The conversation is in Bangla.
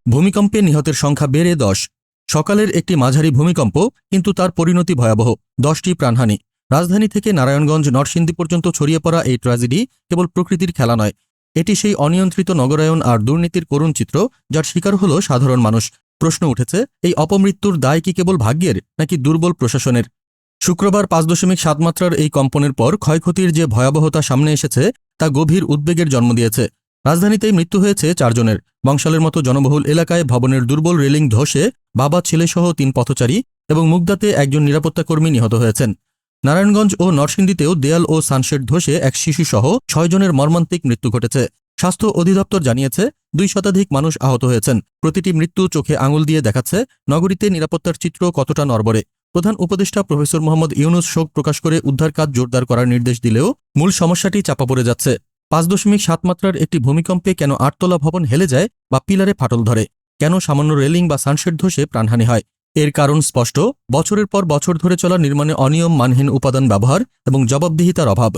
ভূমিকম্পে নিহতের সংখ্যা বেড়ে 10। সকালের একটি মাঝারি ভূমিকম্প, কিন্তু তার পরিণতি ভয়াবহ, 10টি প্রাণহানি। রাজধানী থেকে নারায়ণগঞ্জ নরসিংদী পর্যন্ত ছড়িয়ে পড়া এই ট্র্যাজেডি কেবল প্রকৃতির খেলা নয়, এটি সেই অনিয়ন্ত্রিত নগরায়ন আর দুর্নীতির করুণ চিত্র যার শিকার হল সাধারণ মানুষ। প্রশ্ন উঠেছে, এই অপমৃত্যুর দায় কি কেবল ভাগ্যের নাকি দুর্বল প্রশাসনের? শুক্রবার 5.7 মাত্রার এই কম্পনের পর ক্ষয়ক্ষতির যে ভয়াবহতা সামনে এসেছে তা গভীর উদ্বেগের জন্ম দিয়েছে। রাজধানীতেই মৃত্যু হয়েছে 4 জনের। বংশালের মতো জনবহুল এলাকায় ভবনের দুর্বল রেলিং ধসে বাবা ছেলেসহ 3 পথচারী এবং মুগদাতে একজন নিরাপত্তাকর্মী নিহত হয়েছেন। নারায়ণগঞ্জ ও নরসিংদীতেও দেয়াল ও সানশেড ধসে এক শিশুসহ 6 জনের মর্মান্তিক মৃত্যু ঘটেছে। স্বাস্থ্য অধিদপ্তর জানিয়েছে 2 শতাধিক মানুষ আহত হয়েছেন। প্রতিটি মৃত্যু চোখে আঙুল দিয়ে দেখাচ্ছে নগরীতে নিরাপত্তার চিত্র কতটা নড়বড়ে। প্রধান উপদেষ্টা প্রফেসর মোহাম্মদ ইউনুস শোক প্রকাশ করে উদ্ধার কাজ জোরদার করার নির্দেশ দিলেও মূল সমস্যাটি চাপা পড়ে যাচ্ছে। 5.7 মাত্রার একটি ভূমিকম্পে কেন 8তলা ভবন হেলে যায় বা পিলারে ফাটল ধরে? কেন সামান্য রেলিং বা সানশেড ধসে প্রাণহানি হয়? এর কারণ স্পষ্ট, বছরের পর বছর ধরে চলা নির্মাণে অনিয়ম, মানহীন উপাদান ব্যবহার এবং জবাবদিহিতার অভাব।